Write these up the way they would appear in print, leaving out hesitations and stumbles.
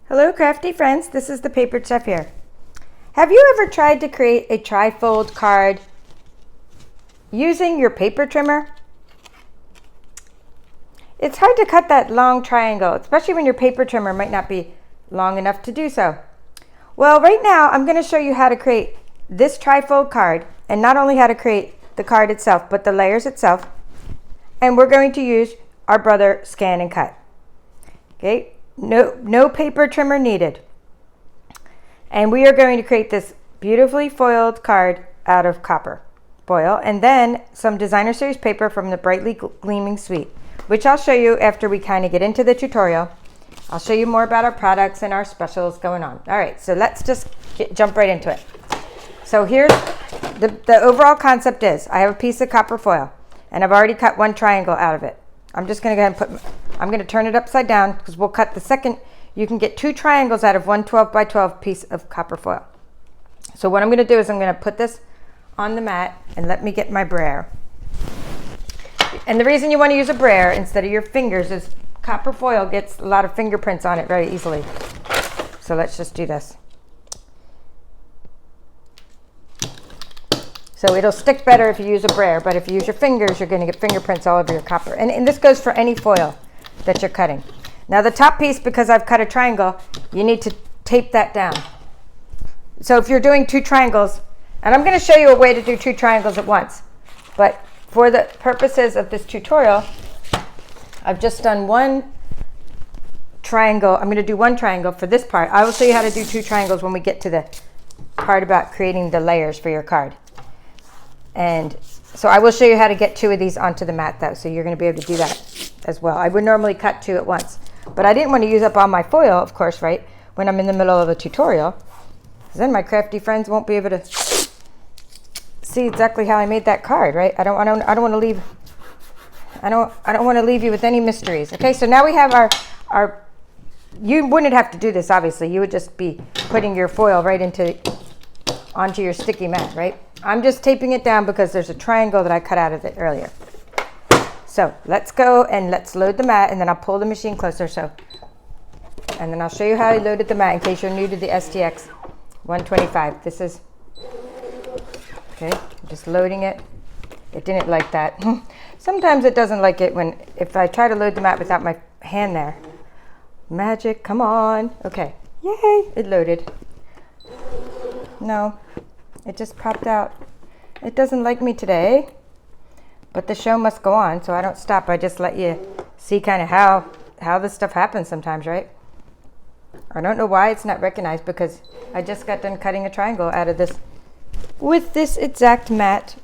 Hello crafty friends, this is the Paper Chef here. Have you ever tried to create a trifold card using your paper trimmer? It's hard to cut that long triangle, especially when your paper trimmer might not be long enough to do so. Well, right now I'm going to show you how to create this trifold card, and not only how to create the card itself, but the layers itself. And we're going to use our brother ScanNCut. Okay? No paper trimmer needed. And we are going to create this beautifully foiled card out of copper foil, and then some designer series paper from the Brightly Gleaming suite, which I'll show you after we kind of get into the tutorial. I'll show you more about our products and our specials going on. All right, so let's just jump right into it. So here's the overall concept is I have a piece of copper foil, and I've already cut one triangle out of it. I'm just going to go ahead and I'm going to turn it upside down because we'll cut the second. You can get two triangles out of one 12 by 12 piece of copper foil. So what I'm going to do is I'm going to put this on the mat, and let me get my brayer. And the reason you want to use a brayer instead of your fingers is copper foil gets a lot of fingerprints on it very easily. So let's just do this. So it'll stick better if you use a brayer, but if you use your fingers, you're going to get fingerprints all over your copper. And this goes for any foil that you're cutting. Now the top piece, because I've cut a triangle, you need to tape that down. So if you're doing two triangles, and I'm going to show you a way to do two triangles at once, but for the purposes of this tutorial, I've just done one triangle. I'm going to do one triangle for this part. I will show you how to do two triangles when we get to the part about creating the layers for your card. And so I will show you how to get two of these onto the mat though, so you're going to be able to do that as well. I would normally cut two at once, but I didn't want to use up all my foil, of course, right, when I'm in the middle of a tutorial, because then my crafty friends won't be able to see exactly how I made that card, right? I don't want to leave you with any mysteries. Okay, so now we have our you wouldn't have to do this, obviously. You would just be putting your foil right onto your sticky mat, right? I'm just taping it down because there's a triangle that I cut out of it earlier. So let's go and let's load the mat, and then I'll pull the machine closer. And then I'll show you how I loaded the mat in case you're new to the STX 125. This is, okay, I'm just loading it. It didn't like that. Sometimes it doesn't like it if I try to load the mat without my hand there. Magic, come on. Okay, yay, it loaded. No. It just popped out. It doesn't like me today, but the show must go on, so I don't stop. I just let you see kind of how this stuff happens sometimes, right? I don't know why it's not recognized, because I just got done cutting a triangle out of this with this exact mat.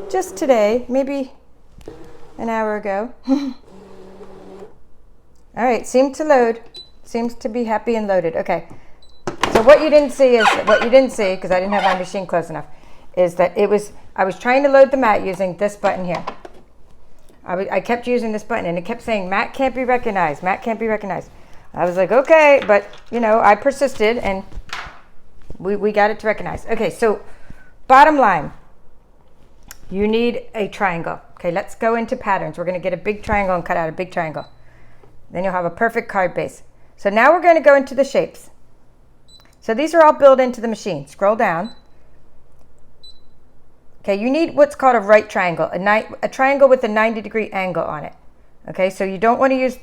Just today, maybe an hour ago. All right, seemed to load. Seems to be happy and loaded. Okay. So what you didn't see, because I didn't have my machine close enough, is that I was trying to load the mat using this button here. I kept using this button, and it kept saying, mat can't be recognized, mat can't be recognized. I was like, okay, but I persisted, and we got it to recognize. Okay, so bottom line, you need a triangle. Okay, let's go into patterns. We're going to get a big triangle and cut out a big triangle. Then you'll have a perfect card base. So now we're going to go into the shapes. So these are all built into the machine. Scroll down. Okay, you need what's called a right triangle, a triangle with a 90-degree angle on it. Okay, so you don't use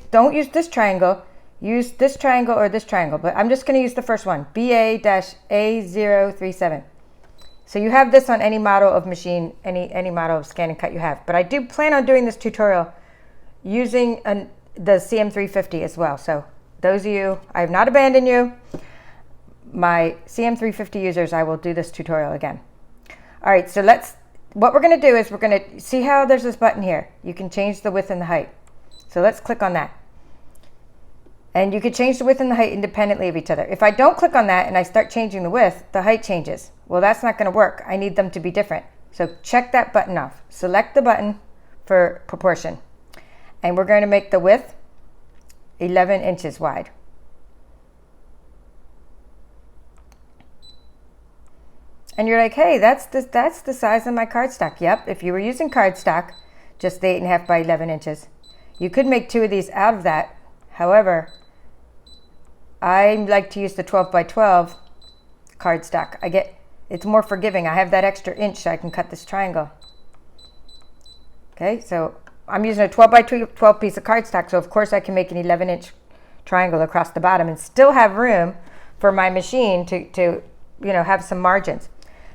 this triangle. Use this triangle or this triangle, but I'm just going to use the first one, BA-A037. So you have this on any model of machine, any model of ScanNCut you have. But I do plan on doing this tutorial using the CM350 as well. So those of you, I have not abandoned you. My CM350 users, I will do this tutorial again. All right, so what we're going to do is we're going to see how there's this button here. You can change the width and the height. So let's click on that. And you can change the width and the height independently of each other. If I don't click on that and I start changing the width, the height changes. Well, that's not going to work. I need them to be different. So check that button off. Select the button for proportion. And we're going to make the width 11 inches wide. And you're like, hey, that's the size of my cardstock. Yep, if you were using cardstock, just the 8.5 by 11 inches. You could make two of these out of that. However, I like to use the 12 by 12 cardstock. It's more forgiving. I have that extra inch so I can cut this triangle. Okay, so I'm using a 12 by 12 piece of cardstock, so of course I can make an 11-inch triangle across the bottom and still have room for my machine to have some margins.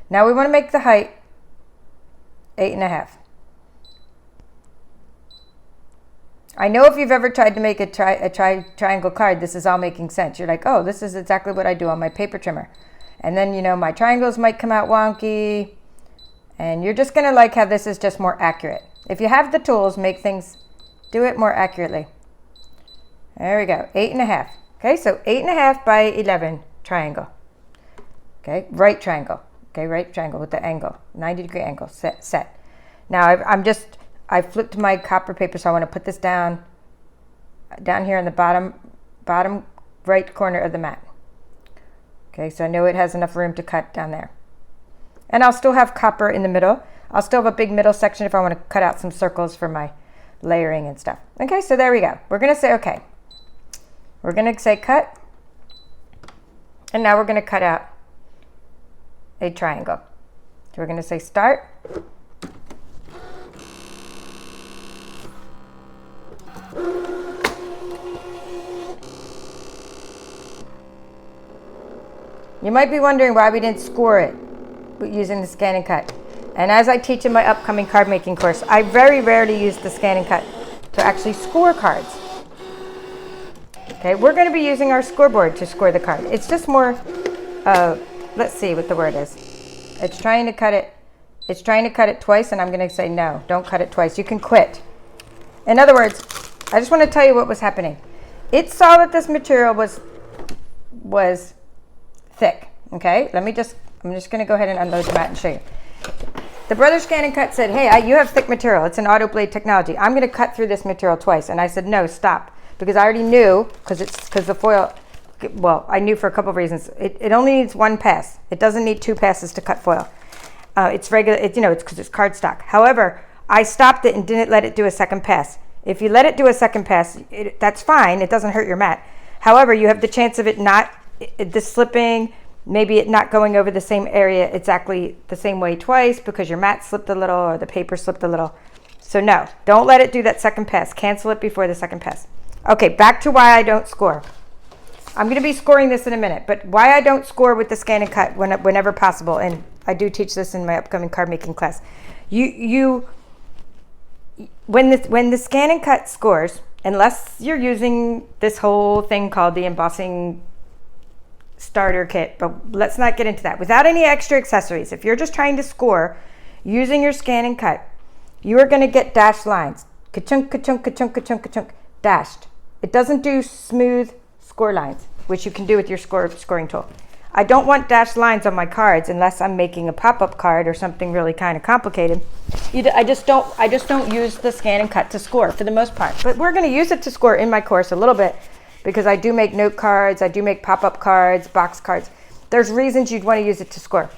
Now we want to make the height 8.5. I know if you've ever tried to make a triangle card, this is all making sense. You're like, oh, this is exactly what I do on my paper trimmer. And then, my triangles might come out wonky. And you're just going to like how this is just more accurate. If you have the tools, do it more accurately. There we go, 8.5. Okay, so 8.5 by 11 triangle. Okay, right triangle. Okay, right triangle with the angle, 90-degree angle, set. Now I flipped my copper paper, so I want to put this down here in the bottom right corner of the mat. Okay, so I know it has enough room to cut down there. And I'll still have copper in the middle. I'll still have a big middle section if I want to cut out some circles for my layering and stuff. Okay, so there we go. We're going to say okay. We're going to say cut. And now we're going to cut out a triangle. So we're going to say start. You might be wondering why we didn't score it using the ScanNCut. And as I teach in my upcoming card making course, I very rarely use the ScanNCut to actually score cards. Okay, we're going to be using our scoreboard to score the card. It's just more, let's see what the word is. It's trying to cut it twice, and I'm going to say no, don't cut it twice. You can quit. In other words, I just want to tell you what was happening. It saw that this material was thick. Okay, I'm just going to go ahead and unload the mat and show you. The Brothers ScanNCut said, hey, you have thick material. It's an auto blade technology. I'm going to cut through this material twice. And I said, no, stop. Because I already knew, because the foil, well, I knew for a couple of reasons. It only needs one pass. It doesn't need two passes to cut foil. It's regular, it's because it's cardstock. However, I stopped it and didn't let it do a second pass. If you let it do a second pass, that's fine. It doesn't hurt your mat. However, you have the chance of it not, the slipping, maybe it not going over the same area exactly the same way twice because your mat slipped a little or the paper slipped a little. So no, don't let it do that second pass. Cancel it before the second pass. Okay, back to why I don't score. I'm going to be scoring this in a minute, but why I don't score with the ScanNCut whenever possible, and I do teach this in my upcoming card making class. When the ScanNCut scores, unless you're using this whole thing called the embossing starter kit, but let's not get into that. Without any extra accessories, if you're just trying to score using your ScanNCut, you are going to get dashed lines. Ka-chunk, ka-chunk, ka-chunk, ka-chunk, ka-chunk, dashed. It doesn't do smooth score lines, which you can do with your scoring tool. I don't want dashed lines on my cards unless I'm making a pop-up card or something really kind of complicated. I just don't use the ScanNCut to score for the most part. But we're going to use it to score in my course a little bit because I do make note cards, I do make pop-up cards, box cards. There's reasons you'd want to use it to score.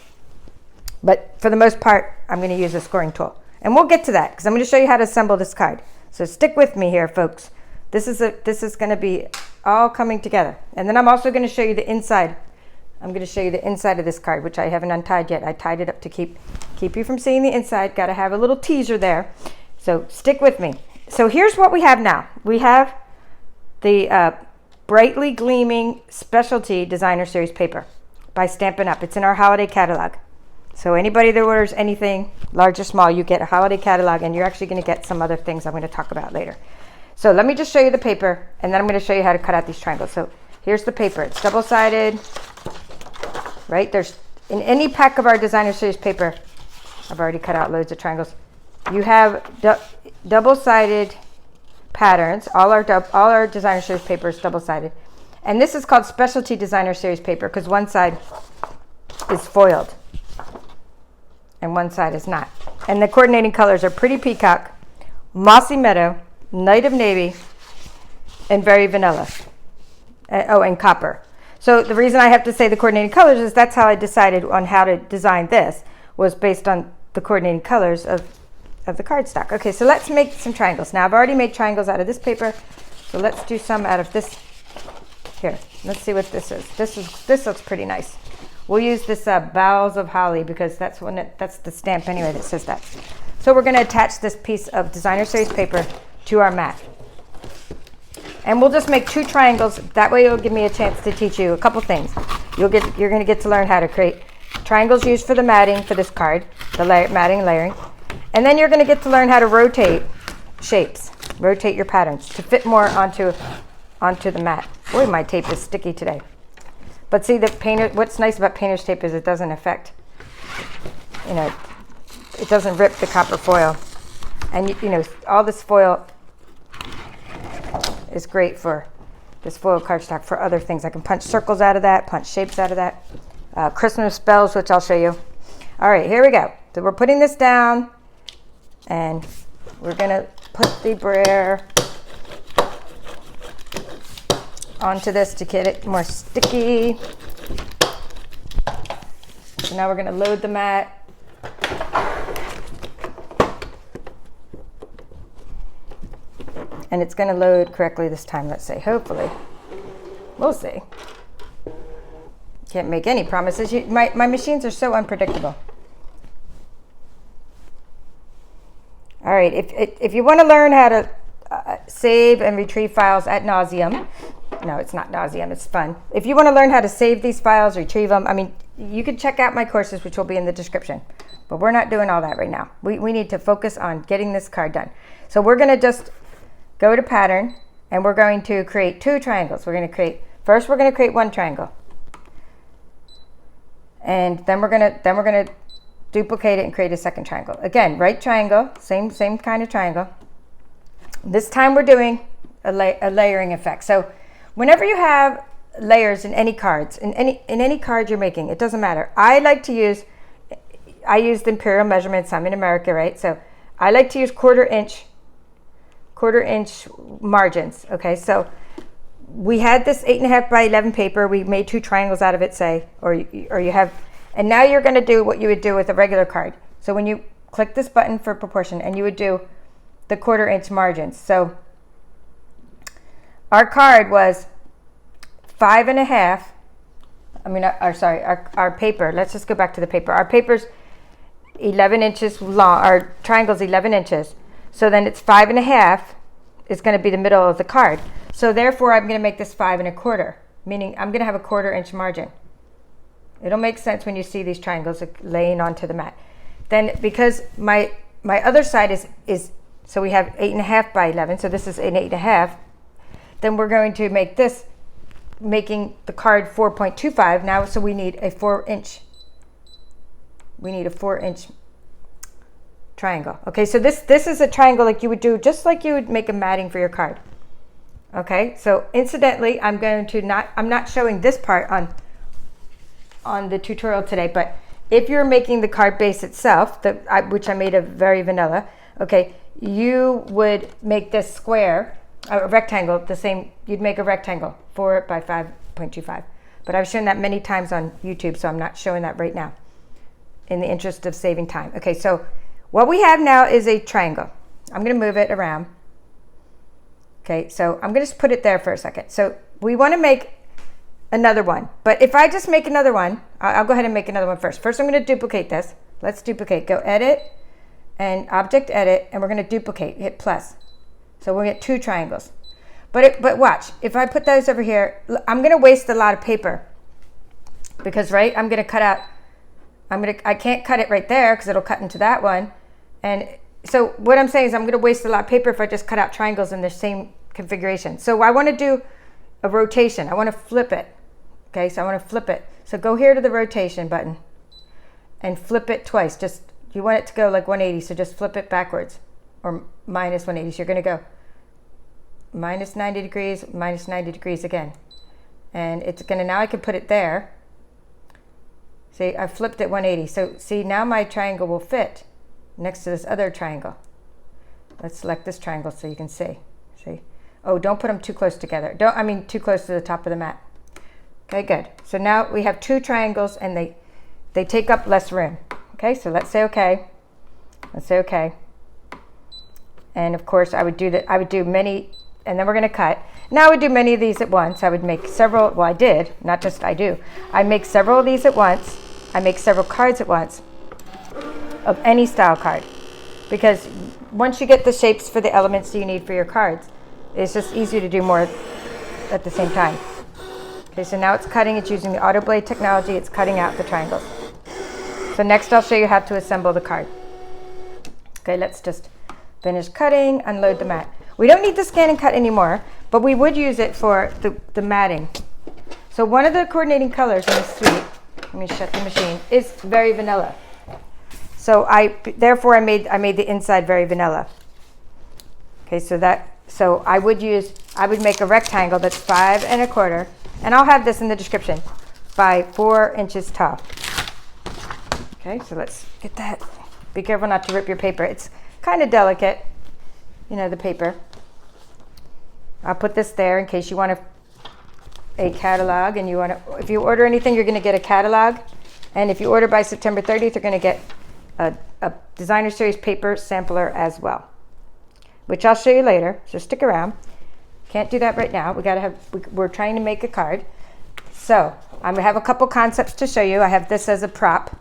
But for the most part, I'm going to use a scoring tool. And we'll get to that because I'm going to show you how to assemble this card. So stick with me here, folks. This is going to be all coming together. And then I'm also going to show you the inside. I'm going to show you the inside of this card, which I haven't untied yet. I tied it up to keep you from seeing the inside. Got to have a little teaser there. So stick with me. So here's what we have now. We have the Brightly Gleaming Specialty Designer Series paper by Stampin' Up. It's in our holiday catalog. So anybody that orders anything, large or small, you get a holiday catalog, and you're actually going to get some other things I'm going to talk about later. So let me just show you the paper, and then I'm going to show you how to cut out these triangles. So here's the paper. It's double-sided, right? There's, in any pack of our Designer Series paper, I've already cut out loads of triangles. You have double-sided patterns. All our Designer Series paper is double-sided. And this is called Specialty Designer Series paper because one side is foiled and one side is not. And the coordinating colors are Pretty Peacock, Mossy Meadow, Night of Navy, and Very Vanilla. And Copper. So the reason I have to say the coordinating colors is that's how I decided on how to design this, was based on the coordinating colors of the cardstock. Okay, so let's make some triangles. Now I've already made triangles out of this paper, So let's do some out of this. Here, let's see what this is. This looks pretty nice. We'll use this Boughs of Holly because that's the stamp anyway that says that. So we're going to attach this piece of designer series paper to our mat. And we'll just make 2 triangles. That way it'll give me a chance to teach you a couple things. You're going to get to learn how to create triangles used for the matting for this card, the matting and layering. And then you're going to get to learn how to rotate shapes, rotate your patterns to fit more onto the mat. Boy, my tape is sticky today. But see, what's nice about painter's tape is it doesn't affect, it doesn't rip the copper foil. And all this foil is great for this foil cardstock for other things. I can punch circles out of that, punch shapes out of that. Christmas bells, which I'll show you. All right, here we go. So we're putting this down and we're gonna put the brayer onto this to get it more sticky. So now we're going to load the mat. And it's going to load correctly this time, let's say, hopefully. We'll see. Can't make any promises. My machines are so unpredictable. All right, if you want to learn how to save and retrieve files ad nauseum, no, it's not nauseum, it's fun. If you want to learn how to save these files, retrieve them, I mean, you can check out my courses, which will be in the description. But we're not doing all that right now. We need to focus on getting this card done. So we're going to just go to pattern, and we're going to create 2 triangles. We're going to create 1 triangle. And then we're going to duplicate it and create a 2nd triangle. Again, right triangle, same kind of triangle. This time we're doing a layering effect. So whenever you have layers in any cards, in any card you're making, it doesn't matter. I used imperial measurements. I'm in America, right? So I like to use quarter inch margins. Okay, so we had this 8.5 by 11 paper. We made 2 triangles out of it, say, or you have, and now you're going to do what you would do with a regular card. So when you click this button for proportion, and you would do the quarter inch margins. So our card was 5.5. Our paper. Let's just go back to the paper. Our paper's 11 inches long. Our triangle's 11 inches. So then it's 5.5 is going to be the middle of the card. So therefore, I'm going to make this 5.25, meaning I'm going to have a quarter inch margin. It'll make sense when you see these triangles laying onto the mat. Then because my other side is so we have 8.5 by 11. So this is an 8.5. Then we're going to make this, making the card 4.25 now. So we need a 4 inch. We need a 4 inch triangle. Okay, so this is a triangle like you would do, just like you would make a matting for your card. Okay, so incidentally, I'm not showing this part on the tutorial today, but if you're making the card base itself, which I made a very vanilla, okay, you would make this square, a rectangle, the same, you'd make a rectangle 4 by 5.25. But I've shown that many times on YouTube, so I'm not showing that right now in the interest of saving time. Okay, so what we have now is a triangle. I'm going to move it around. Okay, so I'm going to just put it there for a second. So we want to make another one. But if I just make another one, I'll go ahead and make another one first. First, I'm going to duplicate this. Let's duplicate. Go Edit and Object Edit, and we're going to duplicate. Hit plus. So we'll get 2 triangles. But watch. If I put those over here, I'm going to waste a lot of paper because, right, I'm going to cut out. I can't cut it right there because it'll cut into that one. And so what I'm saying is I'm going to waste a lot of paper if I just cut out triangles in the same configuration. So I want to do a rotation. I want to flip it. Okay, so I want to flip it. So go here to the rotation button and flip it twice. Just, you want it to go like 180, so just flip it backwards or minus 180. So you're going to go minus 90 degrees, minus 90 degrees again. And it's going to, now I can put it there. See, I flipped it 180. So see, now my triangle will fit next to this other triangle. Let's select this triangle so you can see. See? Oh, don't put them too close together. Too close to the top of the mat. Okay, good. So now we have 2 triangles and they take up less room. Okay, so let's say okay. Let's say okay. And of course I would do many and then we're going to cut. Now I would do many of these at once. I would make several, well I did, not just I do. I make several of these at once. I make several cards at once of any style card, because once you get the shapes for the elements you need for your cards, it's just easier to do more at the same time. Okay, so now it's cutting. It's using the auto blade technology. It's cutting out the triangles. So next I'll show you how to assemble the card. Okay, let's just finish cutting, unload the mat. We don't need the ScanNCut anymore, but we would use it for the matting. So one of the coordinating colors in this suite, let me shut the machine, is very vanilla. So therefore I made the inside very vanilla. Okay, so I would make a rectangle that's 5 1/4, and I'll have this in the description, by 4 inches tall. Okay, so let's get that. Be careful not to rip your paper. It's kind of delicate, you know, the paper. I'll put this there in case you want a catalog, and if you order anything, you're going to get a catalog. And if you order by September 30th, you're going to get a designer series paper sampler as well, which I'll show you later. So stick around. Can't do that right now. We're trying to make a card. So I'm gonna have a couple concepts to show you. I have this as a prop.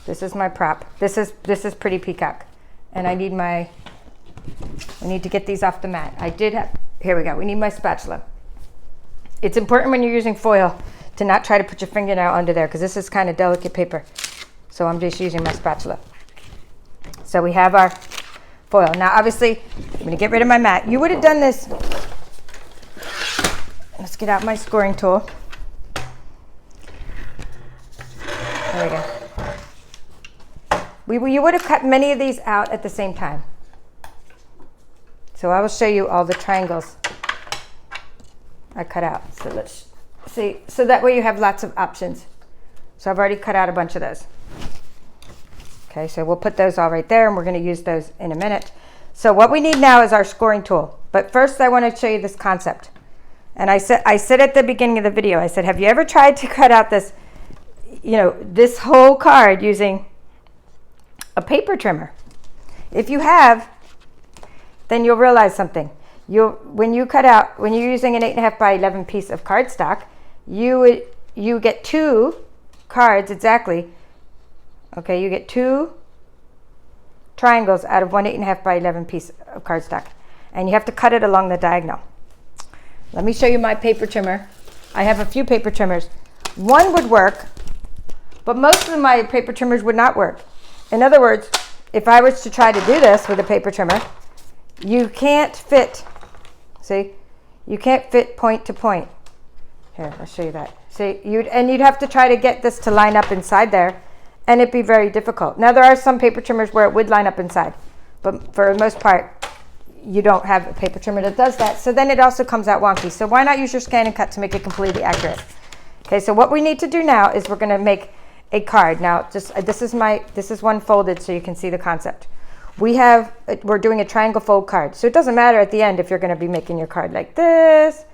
This is my prop. This is Pretty Peacock, and we need to get these off the mat. Here we go. We need my spatula. It's important when you're using foil to not try to put your fingernail under there, because this is kind of delicate paper. So I'm just using my spatula. So we have our foil. Now obviously I'm going to get rid of my mat. You would have done this. Let's get out my scoring tool. There we go. You would have cut many of these out at the same time. So I will show you all the triangles I cut out. So let's see. So that way you have lots of options. So I've already cut out a bunch of those. Okay, so we'll put those all right there, and we're going to use those in a minute. So what we need now is our scoring tool. But first I want to show you this concept. And I said at the beginning of the video, I said, have you ever tried to cut out this, this whole card using a paper trimmer? If you have, then you'll realize something. When you're using an 8.5 by 11 piece of cardstock, you get 2 cards exactly. Okay, you get 2 triangles out of one 8.5 by 11 piece of cardstock, and you have to cut it along the diagonal. Let me show you my paper trimmer. I have a few paper trimmers. One would work, but most of my paper trimmers would not work. In other words, if I was to try to do this with a paper trimmer, you can't fit, see? You can't fit point to point. Here, I'll show you that. See, you'd have to try to get this to line up inside there, and it'd be very difficult. Now there are some paper trimmers where it would line up inside, but for the most part, you don't have a paper trimmer that does that. So then it also comes out wonky. So why not use your ScanNCut to make it completely accurate? Okay, so what we need to do now is we're going to make a card. Now, this is one folded so you can see the concept. We're doing a triangle fold card. So it doesn't matter at the end if you're going to be making your card like this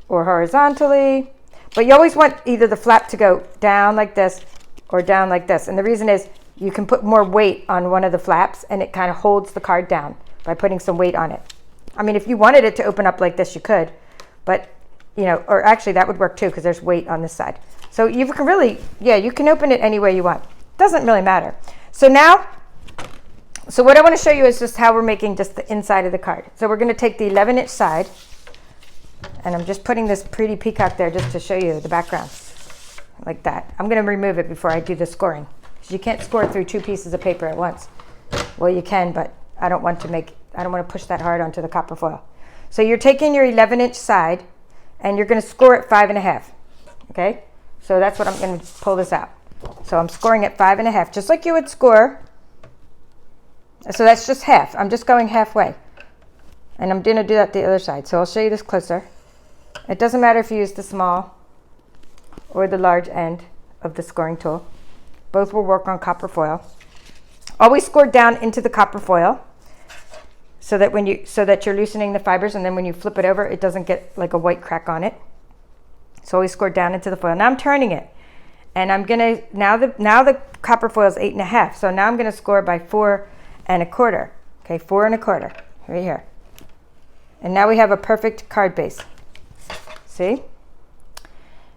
or horizontally, but you always want either the flap to go down like this or down like this. And the reason is you can put more weight on one of the flaps, and it kind of holds the card down by putting some weight on it. I mean, if you wanted it to open up like this, you could, but or actually that would work too, because there's weight on this side. So you can really, you can open it any way you want. Doesn't really matter. So what I want to show you is just how we're making just the inside of the card. So we're going to take the 11-inch side, and I'm just putting this Pretty Peacock there just to show you the background, like that. I'm going to remove it before I do the scoring, because you can't score through 2 pieces of paper at once. Well, you can, but I don't want to push that hard onto the copper foil. So you're taking your 11-inch side, and you're going to score at 5.5. Okay, so that's what I'm going to pull this out. So I'm scoring at 5.5, just like you would score. So that's just half. I'm just going halfway, and I'm going to do that the other side. So I'll show you this closer. It doesn't matter if you use the small or the large end of the scoring tool. Both will work on copper foil. Always score down into the copper foil, so that you're loosening the fibers, and then when you flip it over, it doesn't get like a white crack on it. So always score down into the foil. Now I'm turning it, and I'm gonna now the copper foil is 8.5. So now I'm gonna score by 4 1/4. Okay, 4 1/4 right here. And now we have a perfect card base. See?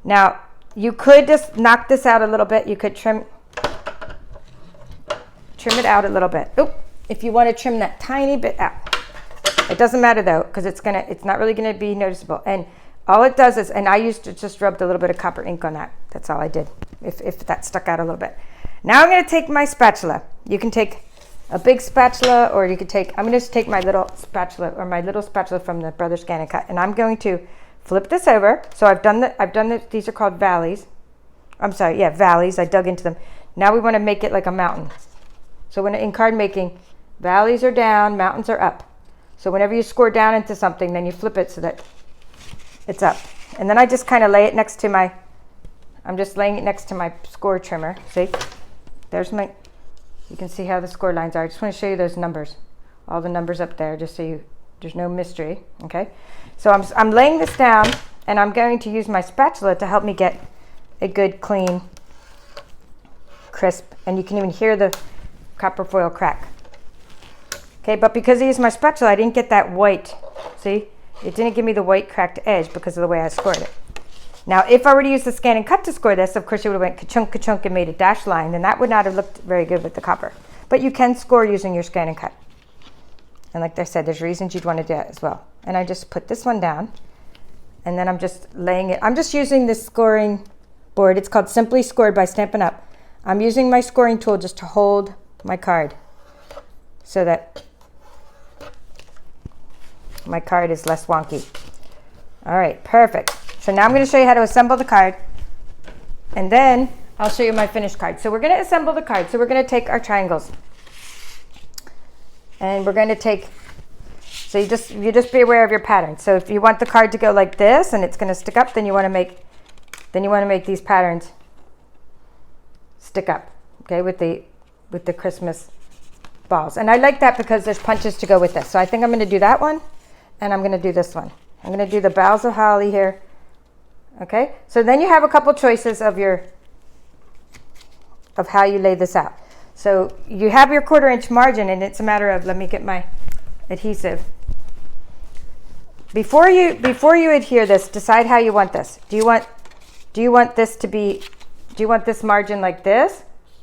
Now, you could just knock this out a little bit. You could trim it out a little bit. Oop, if you want to trim that tiny bit out. It doesn't matter though, because it's not really gonna be noticeable. And all it does is, and I used to just rubbed a little bit of copper ink on that. That's all I did, if that stuck out a little bit. Now I'm gonna take my spatula. You can take a big spatula, or you could take, I'm gonna just take my little spatula, or my little spatula from the Brother ScanNCut, and I'm going to flip this over. So I've done these are called valleys. I'm sorry, yeah, valleys, I dug into them. Now we wanna make it like a mountain. So when in card making, valleys are down, mountains are up. So whenever you score down into something, then you flip it so that it's up. And then I just kind of lay it next to my, I'm just laying it next to my score trimmer. See, there's my, you can see how the score lines are. I just want to show you those numbers, all the numbers up there, just so there's no mystery, okay? So I'm laying this down, and I'm going to use my spatula to help me get a good, clean, crisp, and you can even hear the copper foil crack. Okay, but because I used my spatula, I didn't get that white, see? It didn't give me the white cracked edge because of the way I scored it. Now, if I were to use the ScanNCut to score this, of course, it would have went ka-chunk, ka-chunk, and made a dashed line, and that would not have looked very good with the copper. But you can score using your ScanNCut. And like I said, there's reasons you'd want to do that as well. And I just put this one down, and then I'm just laying it. I'm just using this scoring board. It's called Simply Scored by Stampin' Up. I'm using my scoring tool just to hold my card so that my card is less wonky. All right, perfect. So now I'm going to show you how to assemble the card, and then I'll show you my finished card. So we're going to assemble the card. So we're going to take our triangles, and we're going to take, so you just be aware of your pattern. So if you want the card to go like this and it's going to stick up, then you want to make these patterns stick up, okay, with the Christmas balls. And I like that because there's punches to go with this. So I think I'm going to do that one, and I'm going to do this one. I'm going to do the boughs of holly here. Okay, so then you have a couple choices of how you lay this out. So you have your 1/4 inch margin, and it's a matter of, let me get my adhesive. Before you adhere this, decide how you want this. Do you want this margin like this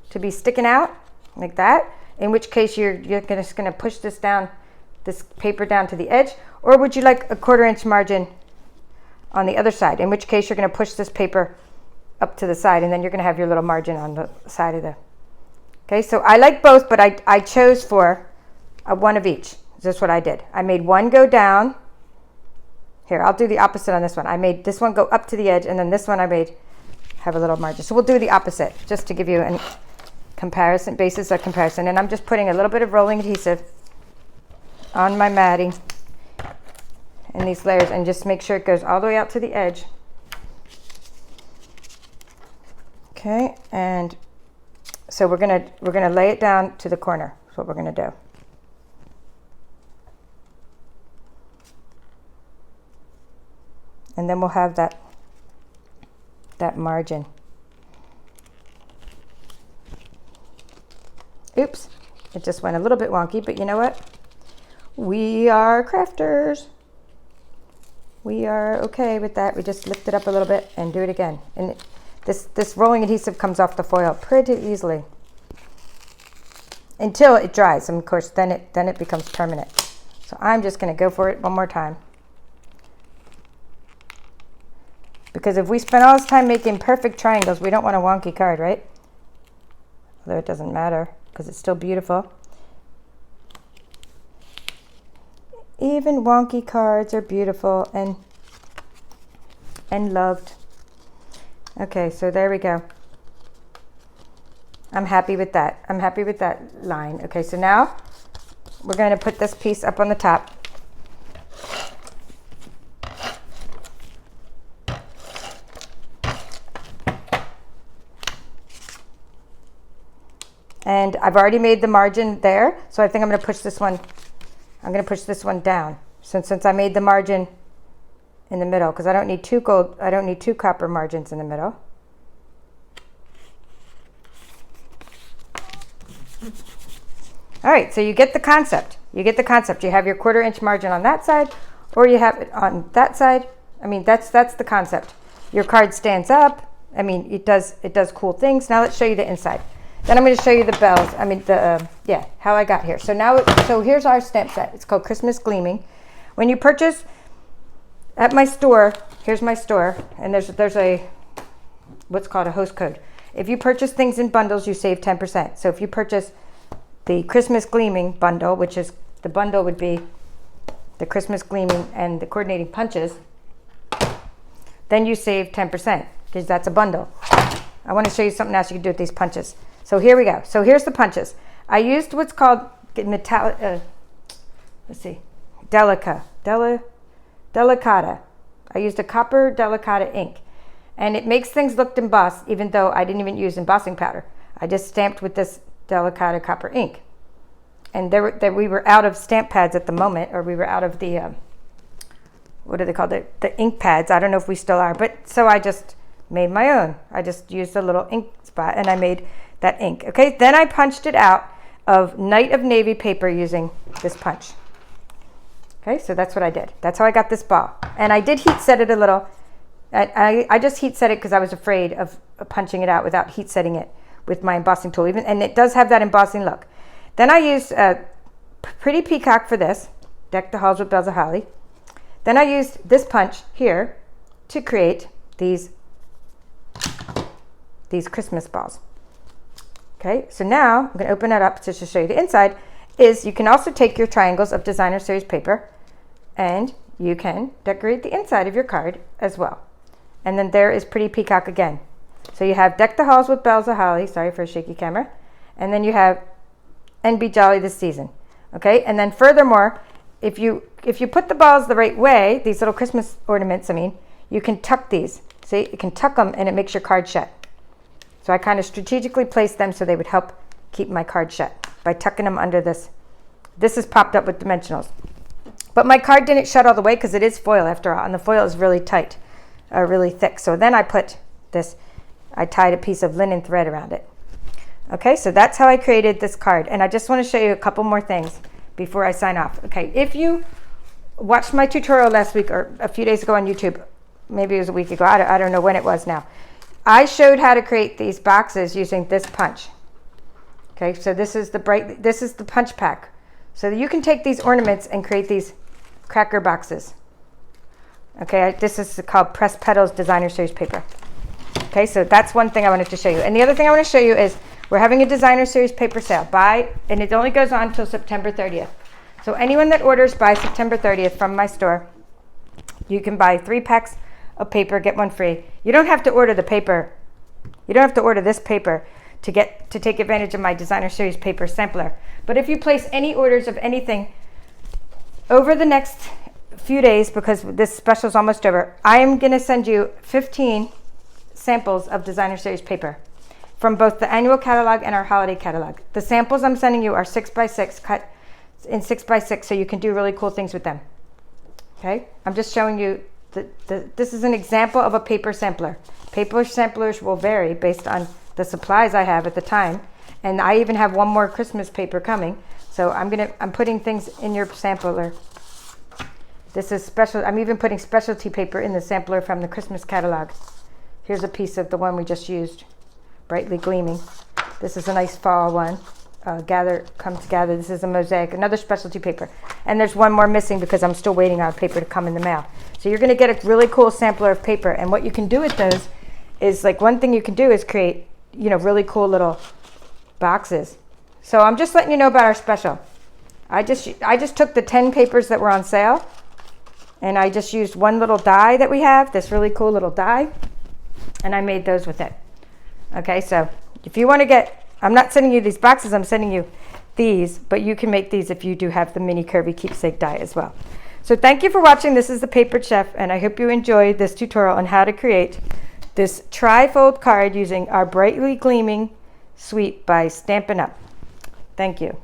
to be sticking out like that? In which case you're just going to push this paper down to the edge, or would you like a 1/4 inch margin on the other side? In which case you're going to push this paper up to the side, and then you're going to have your little margin on the side of the. Okay, so I like both, but I chose for one of each. That's what I did. I made one go down. Here, I'll do the opposite on this one. I made this one go up to the edge, and then this one I made have a little margin. So we'll do the opposite, just to give you a basis of comparison. And I'm just putting a little bit of rolling adhesive on my matting in these layers, and just make sure it goes all the way out to the edge. Okay, and so we're gonna lay it down to the corner. That's what we're gonna do. And then we'll have that margin. Oops, it just went a little bit wonky, but you know what? We are crafters. We are okay with that. We just lift it up a little bit and do it again. And this rolling adhesive comes off the foil pretty easily until it dries. And of course, then it becomes permanent. So I'm just going to go for it one more time. Because if we spend all this time making perfect triangles, we don't want a wonky card, right? Although it doesn't matter, because it's still beautiful. Even wonky cards are beautiful and loved. Okay, so there we go. I'm happy with that. I'm happy with that line. Okay, so now we're going to put this piece up on the top. And I've already made the margin there, so I think I'm going to push this one. I'm going to push this one down since I made the margin in the middle, because I don't need two copper margins in the middle. All right, so you get the concept. You have your 1/4 inch margin on that side, or you have it on that side. I mean, that's the concept. Your card stands up. I mean, it does cool things. Now let's show you the inside. Then I'm going to show you the bells. I mean, how I got here. So here's our stamp set. It's called Christmas Gleaming. When you purchase at my store, here's my store, and there's a what's called a host code. If you purchase things in bundles, you save 10%. So if you purchase the Christmas Gleaming bundle, which is the bundle would be the Christmas Gleaming and the coordinating punches, then you save 10% because that's a bundle. I want to show you something else you can do with these punches. So here we go. So here's the punches. I used what's called metallic, Delicata. I used a copper Delicata ink, and it makes things look embossed even though I didn't even use embossing powder. I just stamped with this Delicata copper ink. And we were out of stamp pads at the moment, or we were out of the, what are they called? The ink pads. I don't know if we still are, but so I just made my own. I just used a little ink spot and I made that ink. Okay, then I punched it out of Night of Navy paper using this punch. Okay, so that's what I did. That's how I got this ball. And I did heat set it a little. I just heat set it because I was afraid of punching it out without heat setting it with my embossing tool. And it does have that embossing look. Then I used Pretty Peacock for this, Deck the Halls with Bells of Holly. Then I used this punch here to create these Christmas balls. Okay, so now I'm going to open that up to show you the inside. You can also take your triangles of designer series paper and you can decorate the inside of your card as well. And then there is Pretty Peacock again. So you have Deck the Halls with Bells of Holly. Sorry for a shaky camera. And then you have And Be Jolly This Season. Okay, and then furthermore, if you put the balls the right way, these little Christmas ornaments, you can tuck these. See, you can tuck them and it makes your card shut. So I kind of strategically placed them so they would help keep my card shut by tucking them under this. This is popped up with dimensionals. But my card didn't shut all the way because it is foil after all, and the foil is really tight, really thick. So then I put this, I tied a piece of linen thread around it. Okay, so that's how I created this card. And I just want to show you a couple more things before I sign off. Okay, if you watched my tutorial last week or a few days ago on YouTube, maybe it was a week ago, I don't know when it was now. I showed how to create these boxes using this punch. Okay, so this is the punch pack. So you can take these ornaments and create these cracker boxes. Okay, this is called Pressed Petals Designer Series paper. Okay, so that's one thing I wanted to show you. And the other thing I want to show you is we're having a designer series paper sale. And it only goes on until September 30th. So anyone that orders by September 30th from my store, you can buy 3 packs of paper, get 1 free. You don't have to order the paper. You don't have to order this paper to take advantage of my designer series paper sampler. But if you place any orders of anything over the next few days, because this special is almost over, I am going to send you 15 samples of designer series paper from both the annual catalog and our holiday catalog. The samples I'm sending you are 6x6, cut in 6x6, so you can do really cool things with them. Okay, I'm just showing you this is an example of a paper sampler. Paper samplers will vary based on the supplies I have at the time, and I even have one more Christmas paper coming. So I'm putting things in your sampler. This is special. I'm even putting specialty paper in the sampler from the Christmas catalog. Here's a piece of the one we just used, Brightly Gleaming. This is a nice fall one. Come Together. This is a mosaic, another specialty paper. And there's one more missing because I'm still waiting on paper to come in the mail. So you're going to get a really cool sampler of paper. And what you can do with those is, like, one thing you can do is create, really cool little boxes. So I'm just letting you know about our special. I just took the 10 papers that were on sale, and I just used one little die that we have, this really cool little die, and I made those with it. Okay, so if you want to get, I'm not sending you these boxes, I'm sending you these, but you can make these if you do have the mini curvy keepsake die as well. So thank you for watching. This is the Papered Chef, and I hope you enjoyed this tutorial on how to create this tri-fold card using our Brightly Gleaming suite by Stampin' Up. Thank you.